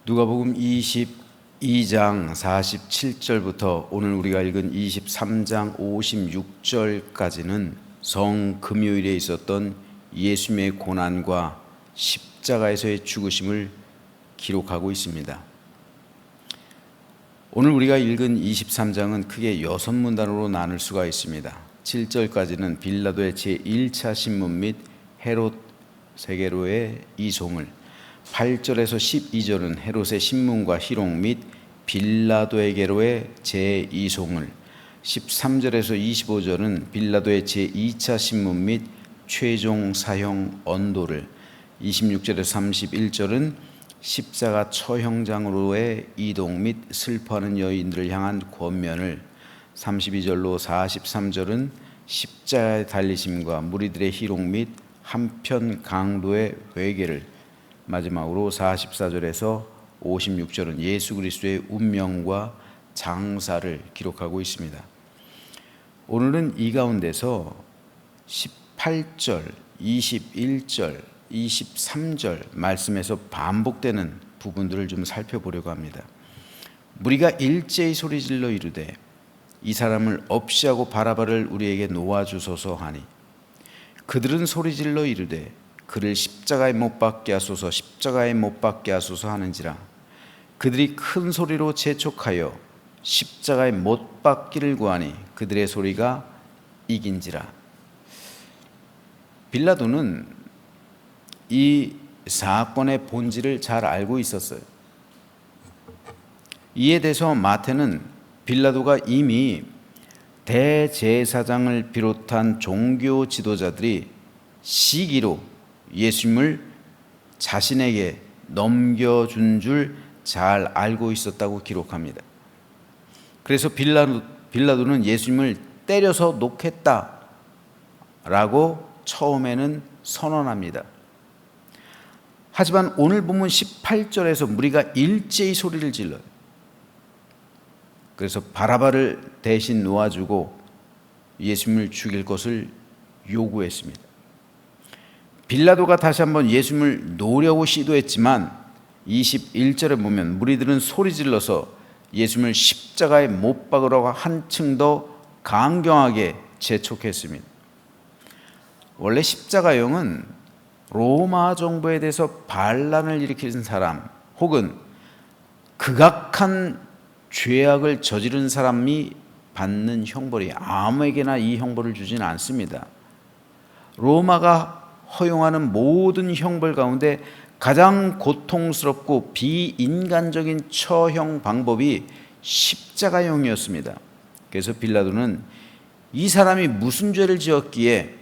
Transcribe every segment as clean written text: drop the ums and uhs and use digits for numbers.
누가복음 22장 47절부터 오늘 우리가 읽은 23장 56절까지는 성금요일에 있었던 예수님의 고난과 십자가에서의 죽으심을 기록하고 있습니다. 오늘 우리가 읽은 23장은 크게 6문단으로 나눌 수가 있습니다. 7절까지는 빌라도의 제1차 신문 및 헤롯에게로의 이송을, 8절에서 12절은 헤롯의 신문과 희롱 및 빌라도에게로의 제2송을, 13절에서 25절은 빌라도의 제2차 신문 및 최종 사형 언도를, 26절에서 31절은 십자가 처형장으로의 이동 및 슬퍼하는 여인들을 향한 권면을, 32절로 43절은 십자가의 달리심과 무리들의 희롱 및 한편 강도의 회개를, 마지막으로 44절에서 56절은 예수 그리스도의 운명과 장사를 기록하고 있습니다. 오늘은 이 가운데서 18절, 21절, 23절 말씀에서 반복되는 부분들을 좀 살펴보려고 합니다. 무리가 일제히 소리질러 이르되 이 사람을 없이하고 바라바를 우리에게 놓아주소서 하니, 그들은 소리질러 이르되 그를 십자가에 못 박게 하소서, 십자가에 못 박게 하소서 하는지라. 그들이 큰 소리로 재촉하여 십자가에 못 박기를 구하니 그들의 소리가 이긴지라. 빌라도는 이 사건의 본질을 잘 알고 있었어요. 이에 대해서 마태는 빌라도가 이미 대제사장을 비롯한 종교 지도자들이 시기로 예수님을 자신에게 넘겨준 줄 잘 알고 있었다고 기록합니다. 그래서 빌라도는 예수님을 때려서 놓겠다라고 처음에는 선언합니다. 하지만 오늘 본문 18절에서 무리가 일제히 소리를 질러요. 그래서 바라바를 대신 놓아주고 예수님을 죽일 것을 요구했습니다. 빌라도가 다시 한번 예수님을 놓으려고 시도했지만 21절에 보면 무리들은 소리질러서 예수님을 십자가에 못 박으라고 한층 더 강경하게 재촉했습니다. 원래 십자가형은 로마 정부에 대해서 반란을 일으킨 사람 혹은 극악한 죄악을 저지른 사람이 받는 형벌이, 아무에게나 이 형벌을 주지는 않습니다. 로마가 허용하는 모든 형벌 가운데 가장 고통스럽고 비인간적인 처형 방법이 십자가형이었습니다. 그래서 빌라도는 이 사람이 무슨 죄를 지었기에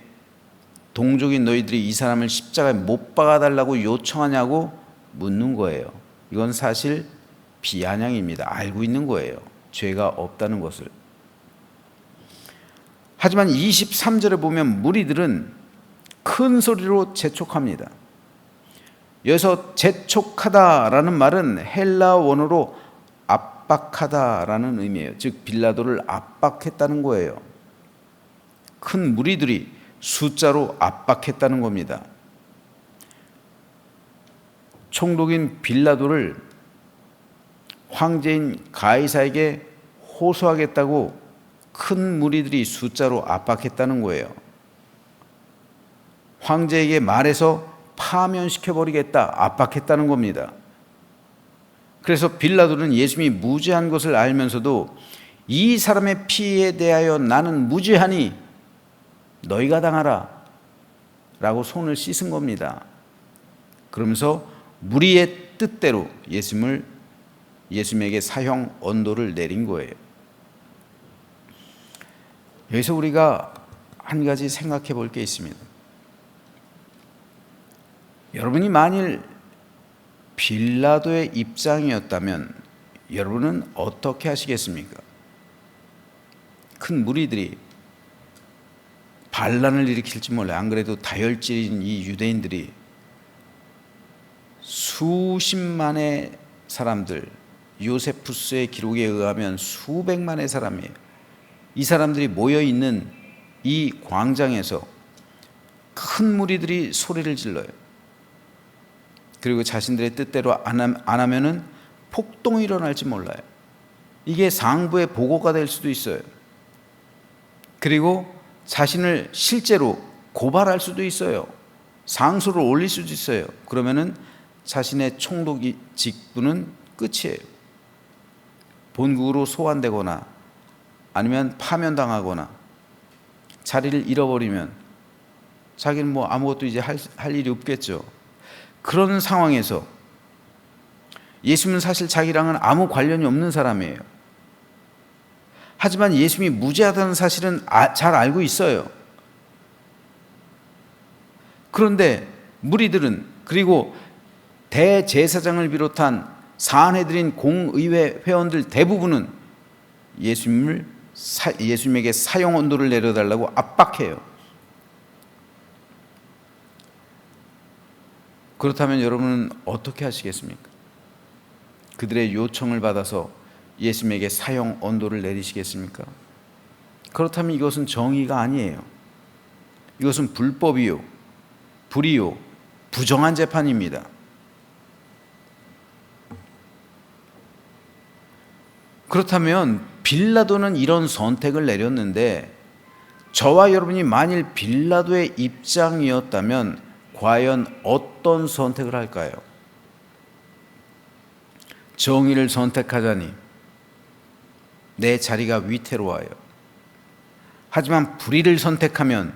동족인 너희들이 이 사람을 십자가에 못 박아달라고 요청하냐고 묻는 거예요. 이건 사실 비아냥입니다. 알고 있는 거예요. 죄가 없다는 것을. 하지만 23절에 보면 무리들은 큰 소리로 재촉합니다. 여기서 재촉하다라는 말은 헬라 원어로 압박하다라는 의미예요. 즉 빌라도를 압박했다는 거예요. 큰 무리들이 숫자로 압박했다는 겁니다. 총독인 빌라도를 황제인 가이사에게 호소하겠다고 큰 무리들이 숫자로 압박했다는 거예요. 황제에게 말해서 파면시켜버리겠다, 압박했다는 겁니다. 그래서 빌라도는 예수님이 무죄한 것을 알면서도 이 사람의 피에 대하여 나는 무죄하니 너희가 당하라 라고 손을 씻은 겁니다. 그러면서 무리의 뜻대로 예수님에게 사형 언도를 내린 거예요. 여기서 우리가 한 가지 생각해 볼 게 있습니다. 여러분이 만일 빌라도의 입장이었다면 여러분은 어떻게 하시겠습니까? 큰 무리들이 반란을 일으킬지 몰라요. 안 그래도 다혈질인 이 유대인들이 수십만의 사람들, 요세푸스의 기록에 의하면 수백만의 사람이에요. 이 사람들이 모여있는 이 광장에서 큰 무리들이 소리를 질러요. 그리고 자신들의 뜻대로 안 하면은 폭동이 일어날지 몰라요. 이게 상부의 보고가 될 수도 있어요. 그리고 자신을 실제로 고발할 수도 있어요. 상소를 올릴 수도 있어요. 그러면은 자신의 총독 직분은 끝이에요. 본국으로 소환되거나 아니면 파면당하거나 자리를 잃어버리면 자기는 뭐 아무것도 이제 할 일이 없겠죠. 그런 상황에서 예수님은 사실 자기랑은 아무 관련이 없는 사람이에요. 하지만 예수님이 무죄하다는 사실은 잘 알고 있어요. 그런데 무리들은, 그리고 대제사장을 비롯한 사안해드린 공의회 회원들 대부분은 예수님에게 사형 언도를 내려달라고 압박해요. 그렇다면 여러분은 어떻게 하시겠습니까? 그들의 요청을 받아서 예수님에게 사형 언도를 내리시겠습니까? 그렇다면 이것은 정의가 아니에요. 이것은 불법이요, 불의요, 부정한 재판입니다. 그렇다면 빌라도는 이런 선택을 내렸는데 저와 여러분이 만일 빌라도의 입장이었다면 과연 어떤 선택을 할까요? 정의를 선택하자니 내 자리가 위태로워요. 하지만 불의를 선택하면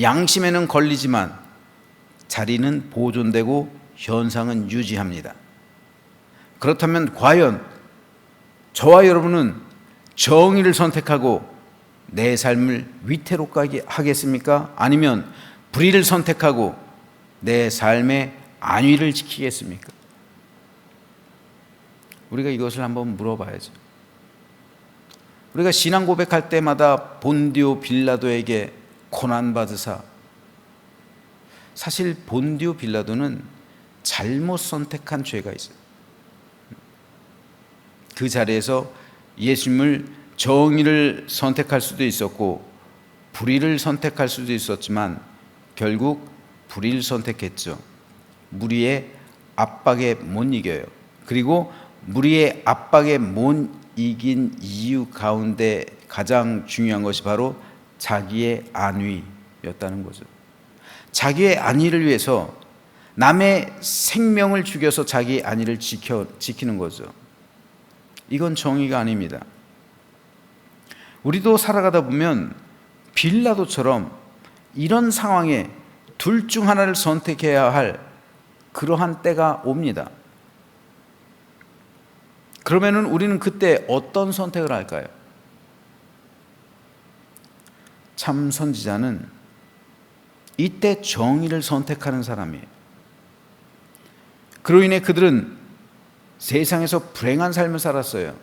양심에는 걸리지만 자리는 보존되고 현상은 유지합니다. 그렇다면 과연 저와 여러분은 정의를 선택하고 내 삶을 위태롭게 하겠습니까? 아니면 불의를 선택하고 내 삶의 안위를 지키겠습니까? 우리가 이것을 한번 물어봐야죠. 우리가 신앙 고백할 때마다 본디오 빌라도에게 고난받으사, 사실 본디오 빌라도는 잘못 선택한 죄가 있어요. 그 자리에서 예수님을 정의를 선택할 수도 있었고 불의를 선택할 수도 있었지만 결국 불의를 선택했죠. 무리의 압박에 못 이겨요. 그리고 무리의 압박에 못 이긴 이유 가운데 가장 중요한 것이 바로 자기의 안위였다는 거죠. 자기의 안위를 위해서 남의 생명을 죽여서 자기의 안위를 지키는 거죠. 이건 정의가 아닙니다. 우리도 살아가다 보면 빌라도처럼 이런 상황에 둘 중 하나를 선택해야 할 그러한 때가 옵니다. 그러면은 우리는 그때 어떤 선택을 할까요? 참 선지자는 이때 정의를 선택하는 사람이에요. 그로 인해 그들은 세상에서 불행한 삶을 살았어요.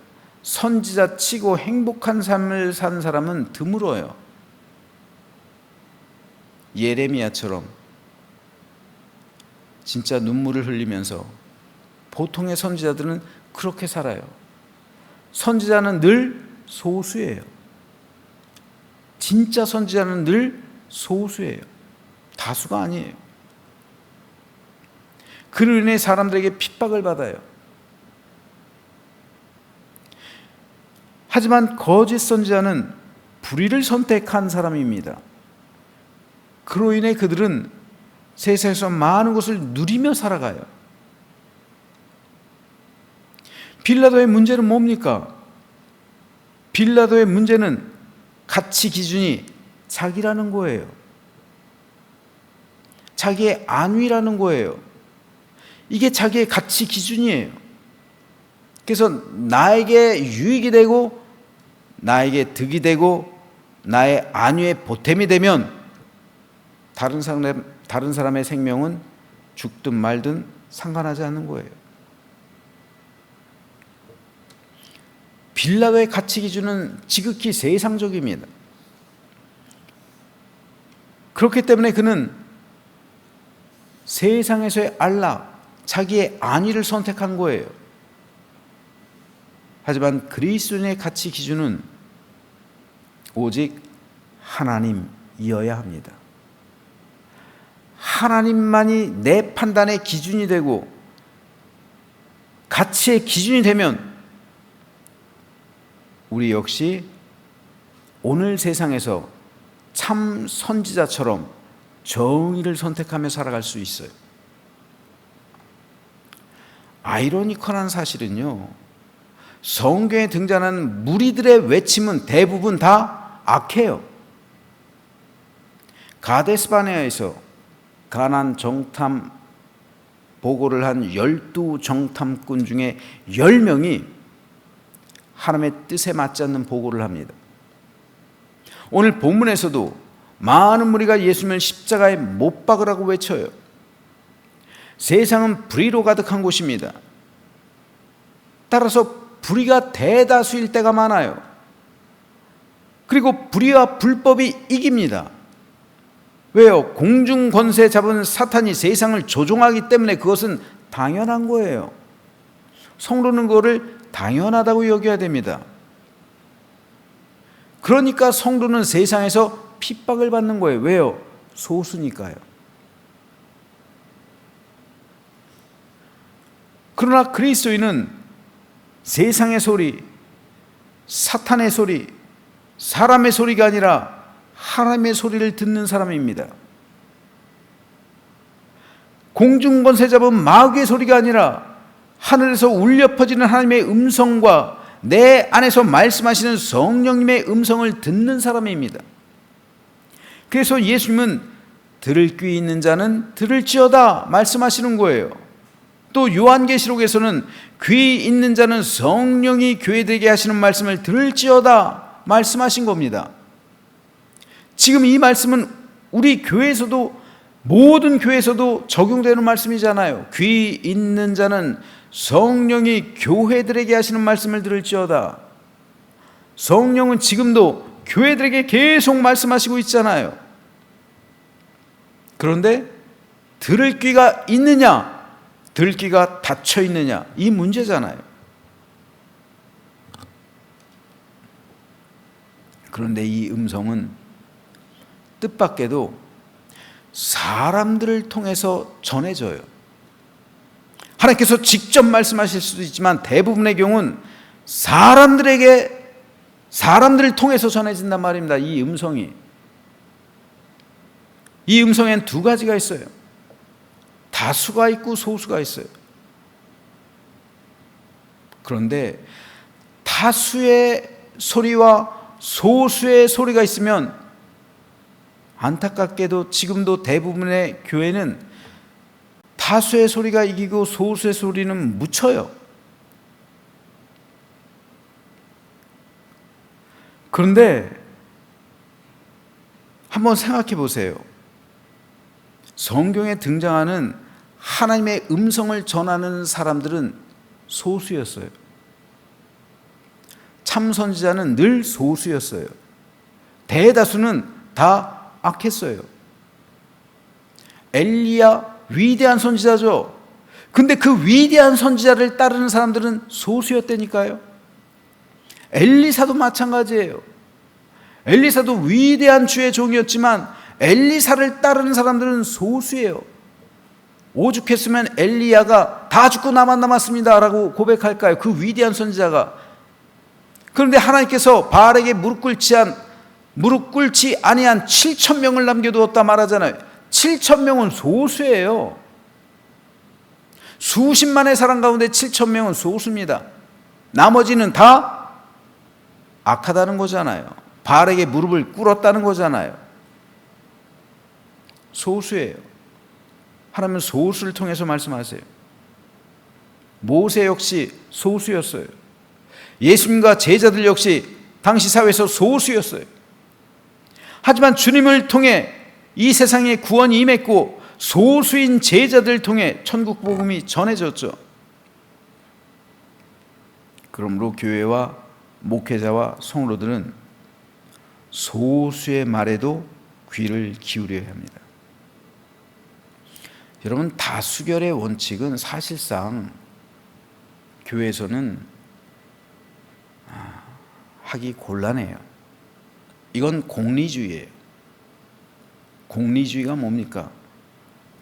선지자 치고 행복한 삶을 사는 사람은 드물어요. 예레미야처럼 진짜 눈물을 흘리면서, 보통의 선지자들은 그렇게 살아요. 선지자는 늘 소수예요. 진짜 선지자는 늘 소수예요. 다수가 아니에요. 그로 인해 사람들에게 핍박을 받아요. 하지만 거짓 선지자는 불의를 선택한 사람입니다. 그로 인해 그들은 세상에서 많은 것을 누리며 살아가요. 빌라도의 문제는 뭡니까? 빌라도의 문제는 가치 기준이 자기라는 거예요. 자기의 안위라는 거예요. 이게 자기의 가치 기준이에요. 그래서 나에게 유익이 되고 나에게 득이 되고 나의 안위의 보탬이 되면 다른 사람의 생명은 죽든 말든 상관하지 않는 거예요. 빌라도의 가치 기준은 지극히 세상적입니다. 그렇기 때문에 그는 세상에서의 안락, 자기의 안위를 선택한 거예요. 하지만 그리스도인의 가치 기준은 오직 하나님이어야 합니다. 하나님만이 내 판단의 기준이 되고 가치의 기준이 되면 우리 역시 오늘 세상에서 참 선지자처럼 정의를 선택하며 살아갈 수 있어요. 아이러니컬한 사실은요, 성경에 등장하는 무리들의 외침은 대부분 다 악해요. 가데스바네아에서 가나안 정탐 보고를 한 12 정탐꾼 중에 10명이 하나님의 뜻에 맞지 않는 보고를 합니다. 오늘 본문에서도 많은 무리가 예수님을 십자가에 못 박으라고 외쳐요. 세상은 불의로 가득한 곳입니다. 따라서 불의가 대다수일 때가 많아요. 그리고 불의와 불법이 이깁니다. 왜요? 공중 권세 잡은 사탄이 세상을 조종하기 때문에 그것은 당연한 거예요. 성도는 그거를 당연하다고 여겨야 됩니다. 그러니까 성도는 세상에서 핍박을 받는 거예요. 왜요? 소수니까요. 그러나 그리스도인은 세상의 소리, 사탄의 소리, 사람의 소리가 아니라 하나님의 소리를 듣는 사람입니다. 공중권세 잡은 마귀의 소리가 아니라 하늘에서 울려 퍼지는 하나님의 음성과 내 안에서 말씀하시는 성령님의 음성을 듣는 사람입니다. 그래서 예수님은 들을 귀 있는 자는 들을지어다 말씀하시는 거예요. 또 요한계시록에서는 귀 있는 자는 성령이 교회들에게 하시는 말씀을 들을지어다 말씀하신 겁니다. 지금 이 말씀은 우리 교회에서도, 모든 교회에서도 적용되는 말씀이잖아요. 귀 있는 자는 성령이 교회들에게 하시는 말씀을 들을지어다. 성령은 지금도 교회들에게 계속 말씀하시고 있잖아요. 그런데 들을 귀가 있느냐, 들을 귀가 닫혀 있느냐, 이 문제잖아요. 그런데 이 음성은 뜻밖에도 사람들을 통해서 전해져요. 하나님께서 직접 말씀하실 수도 있지만 대부분의 경우는 사람들을 통해서 전해진단 말입니다. 이 음성이. 이 음성엔 두 가지가 있어요. 다수가 있고 소수가 있어요. 그런데 다수의 소리와 소수의 소리가 있으면 안타깝게도 지금도 대부분의 교회는 다수의 소리가 이기고 소수의 소리는 묻혀요. 그런데 한번 생각해 보세요. 성경에 등장하는 하나님의 음성을 전하는 사람들은 소수였어요. 참 선지자는 늘 소수였어요. 대다수는 다 악했어요. 엘리야 위대한 선지자죠. 근데 그 위대한 선지자를 따르는 사람들은 소수였다니까요. 엘리사도 마찬가지예요. 엘리사도 위대한 주의 종이었지만 엘리사를 따르는 사람들은 소수예요. 오죽했으면 엘리야가 다 죽고 나만 남았습니다 라고 고백할까요? 그 위대한 선지자가. 그런데 하나님께서 바알에게 무릎 꿇지 아니한 7,000명을 남겨두었다 말하잖아요. 7,000명은 소수예요. 수십만의 사람 가운데 7,000명은 소수입니다. 나머지는 다 악하다는 거잖아요. 바알에게 무릎을 꿇었다는 거잖아요. 소수예요. 하나님은 소수를 통해서 말씀하세요. 모세 역시 소수였어요. 예수님과 제자들 역시 당시 사회에서 소수였어요. 하지만 주님을 통해 이 세상에 구원이 임했고 소수인 제자들을 통해 천국 복음이 전해졌죠. 그러므로 교회와 목회자와 성도들은 소수의 말에도 귀를 기울여야 합니다. 여러분, 다수결의 원칙은 사실상 교회에서는 하기 곤란해요. 이건 공리주의예요. 공리주의가 뭡니까?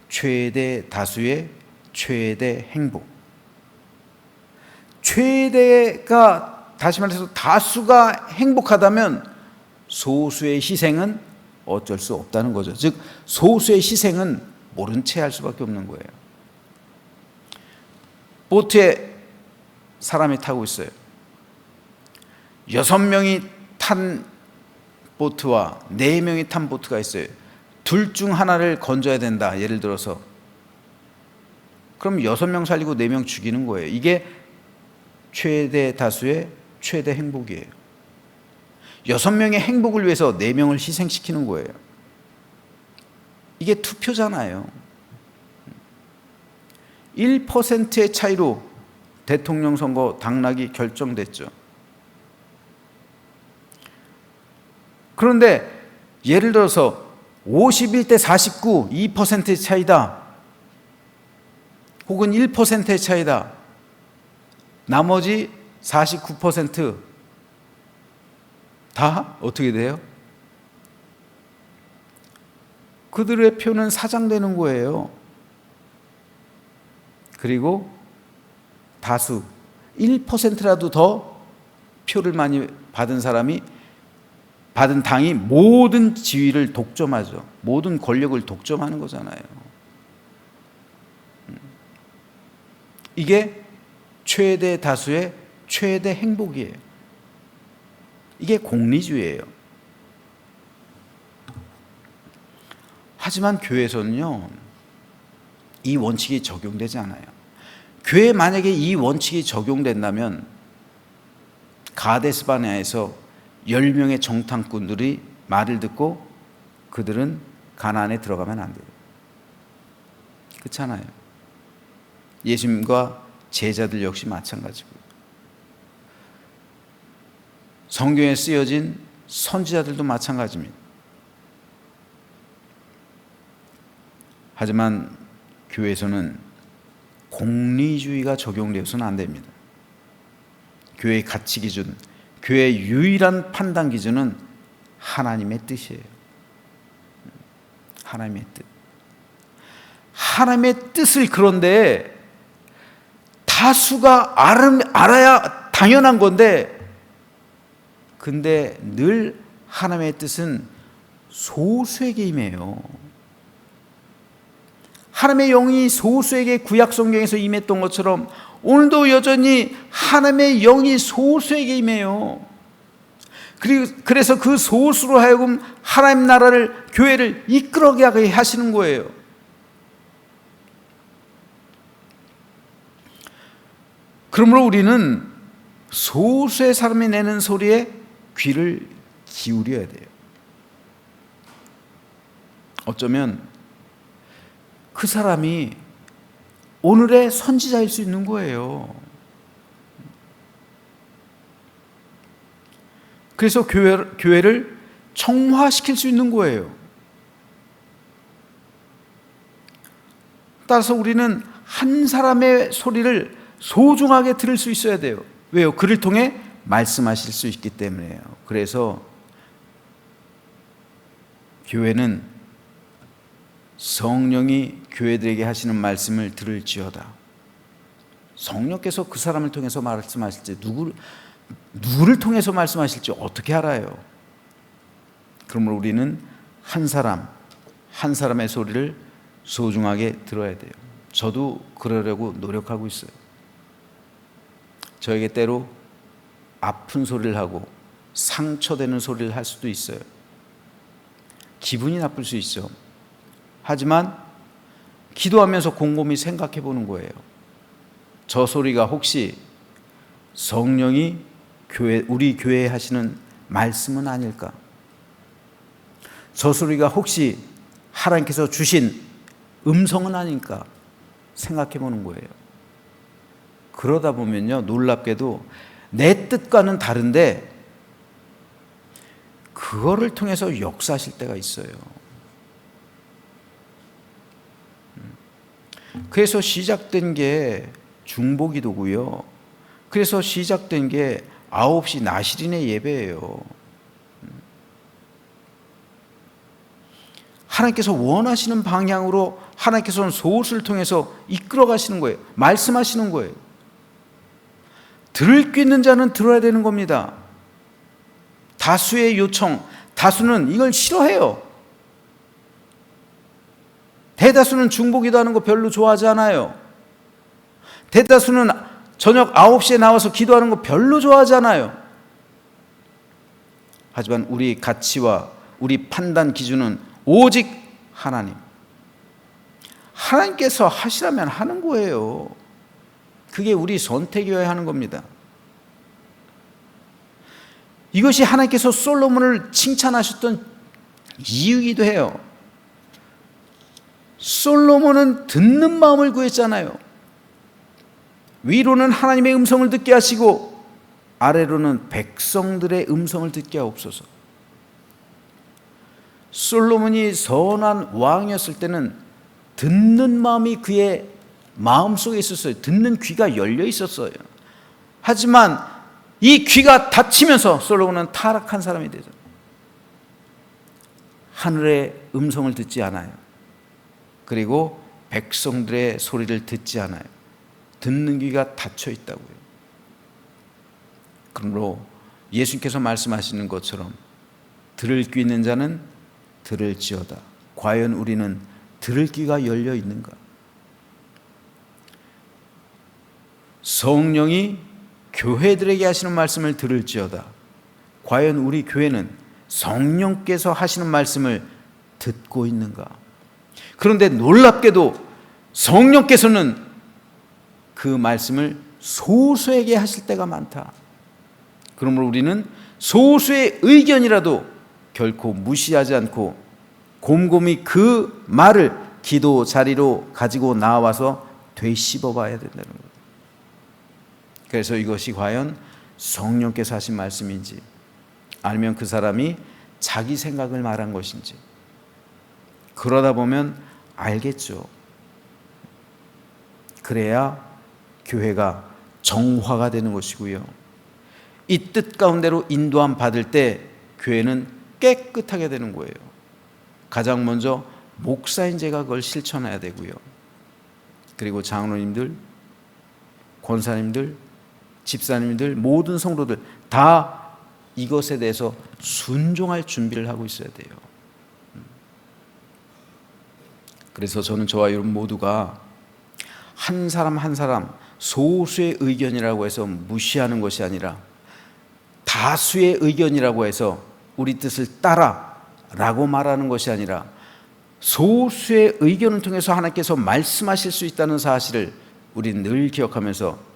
최대 다수의 최대 행복. 최대가, 다시 말해서 다수가 행복하다면 소수의 희생은 어쩔 수 없다는 거죠. 즉 소수의 희생은 모른 채 할 수밖에 없는 거예요. 보트에 사람이 타고 있어요. 6명이 탄 보트와 4명이 탄 보트가 있어요. 둘 중 하나를 건져야 된다, 예를 들어서. 그럼 6명 살리고 4명 죽이는 거예요. 이게 최대 다수의 최대 행복이에요. 6명의 행복을 위해서 4명을 희생시키는 거예요. 이게 투표잖아요. 1%의 차이로 대통령 선거 당락이 결정됐죠. 그런데 예를 들어서 51대 49, 2%의 차이다. 혹은 1%의 차이다. 나머지 49% 다 어떻게 돼요? 그들의 표는 사장되는 거예요. 그리고 다수 1%라도 더 표를 많이 받은 사람이, 받은 당이 모든 지위를 독점하죠. 모든 권력을 독점하는 거잖아요. 이게 최대 다수의 최대 행복이에요. 이게 공리주의예요. 하지만 교회에서는요, 이 원칙이 적용되지 않아요. 교회에 만약에 이 원칙이 적용된다면 가데스바네아에서 10명의 정탐꾼들이 말을 듣고 그들은 가나안에 들어가면 안 돼요. 그렇잖아요. 예수님과 제자들 역시 마찬가지고요. 성경에 쓰여진 선지자들도 마찬가지입니다. 하지만 교회에서는 공리주의가 적용되어서는 안 됩니다. 교회의 가치 기준, 교회의 유일한 판단 기준은 하나님의 뜻이에요. 하나님의 뜻. 하나님의 뜻을, 그런데 다수가 알아야 당연한 건데, 근데 늘 하나님의 뜻은 소수에게 임해요. 하나님의 영이 소수에게 구약 성경에서 임했던 것처럼 오늘도 여전히 하나님의 영이 소수에게 임해요. 그래서 그 소수로 하여금 하나님 나라를, 교회를 이끌어가게 하시는 거예요. 그러므로 우리는 소수의 사람이 내는 소리에 귀를 기울여야 돼요. 어쩌면 그 사람이 오늘의 선지자일 수 있는 거예요. 그래서 교회를 청화시킬 수 있는 거예요. 따라서 우리는 한 사람의 소리를 소중하게 들을 수 있어야 돼요. 왜요? 그를 통해 말씀하실 수 있기 때문에요. 그래서 교회는 성령이 교회들에게 하시는 말씀을 들을지어다. 성령께서 그 사람을 통해서 말씀하실지, 누구를 통해서 말씀하실지 어떻게 알아요? 그러므로 우리는 한 사람의 소리를 소중하게 들어야 돼요. 저도 그러려고 노력하고 있어요. 저에게 때로 아픈 소리를 하고 상처되는 소리를 할 수도 있어요. 기분이 나쁠 수 있죠. 하지만 기도하면서 곰곰이 생각해 보는 거예요. 저 소리가 혹시 성령이 우리 교회에 하시는 말씀은 아닐까? 저 소리가 혹시 하나님께서 주신 음성은 아닐까? 생각해 보는 거예요. 그러다 보면요, 놀랍게도 내 뜻과는 다른데 그거를 통해서 역사하실 때가 있어요. 그래서 시작된 게 중보기도고요. 그래서 시작된 게 9시 나실인의 예배예요. 하나님께서 원하시는 방향으로 하나님께서는 소수를 통해서 이끌어 가시는 거예요. 말씀하시는 거예요. 들을 귀 있는 자는 들어야 되는 겁니다. 다수의 요청, 다수는 이걸 싫어해요. 대다수는 중보기도하는 거 별로 좋아하지 않아요. 대다수는 저녁 9시에 나와서 기도하는 거 별로 좋아하지 않아요. 하지만 우리 가치와 우리 판단 기준은 오직 하나님. 하나님께서 하시라면 하는 거예요. 그게 우리 선택이어야 하는 겁니다. 이것이 하나님께서 솔로몬을 칭찬하셨던 이유이기도 해요. 솔로몬은 듣는 마음을 구했잖아요. 위로는 하나님의 음성을 듣게 하시고 아래로는 백성들의 음성을 듣게 하옵소서. 솔로몬이 선한 왕이었을 때는 듣는 마음이 그의 마음속에 있었어요. 듣는 귀가 열려 있었어요. 하지만 이 귀가 닫히면서 솔로몬은 타락한 사람이 되죠. 하늘의 음성을 듣지 않아요. 그리고 백성들의 소리를 듣지 않아요. 듣는 귀가 닫혀 있다고요. 그러므로 예수님께서 말씀하시는 것처럼 들을 귀 있는 자는 들을지어다. 과연 우리는 들을 귀가 열려 있는가? 성령이 교회들에게 하시는 말씀을 들을지어다. 과연 우리 교회는 성령께서 하시는 말씀을 듣고 있는가? 그런데 놀랍게도 성령께서는 그 말씀을 소수에게 하실 때가 많다. 그러므로 우리는 소수의 의견이라도 결코 무시하지 않고 곰곰이 그 말을 기도 자리로 가지고 나와서 되씹어 봐야 된다는 거예요. 그래서 이것이 과연 성령께서 하신 말씀인지 아니면 그 사람이 자기 생각을 말한 것인지 그러다 보면 알겠죠. 그래야 교회가 정화가 되는 것이고요. 이 뜻 가운데로 인도함 받을 때 교회는 깨끗하게 되는 거예요. 가장 먼저 목사인 제가 그걸 실천해야 되고요. 그리고 장로님들, 권사님들, 집사님들, 모든 성도들 다 이것에 대해서 순종할 준비를 하고 있어야 돼요. 그래서 저는 저와 여러분 모두가 한 사람 한 사람 소수의 의견이라고 해서 무시하는 것이 아니라 다수의 의견이라고 해서 우리 뜻을 따라라고 말하는 것이 아니라 소수의 의견을 통해서 하나님께서 말씀하실 수 있다는 사실을 우리는 늘 기억하면서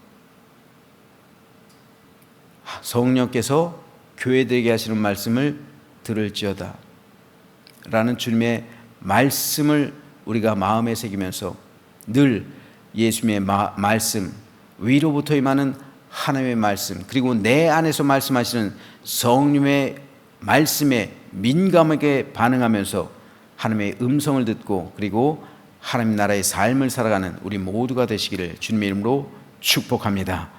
성령께서 교회들에게 하시는 말씀을 들을지어다 라는 주님의 말씀을 우리가 마음에 새기면서 늘 예수님의 말씀, 위로부터 임하는 하나님의 말씀, 그리고 내 안에서 말씀하시는 성령의 말씀에 민감하게 반응하면서 하나님의 음성을 듣고 그리고 하나님 나라의 삶을 살아가는 우리 모두가 되시기를 주님의 이름으로 축복합니다.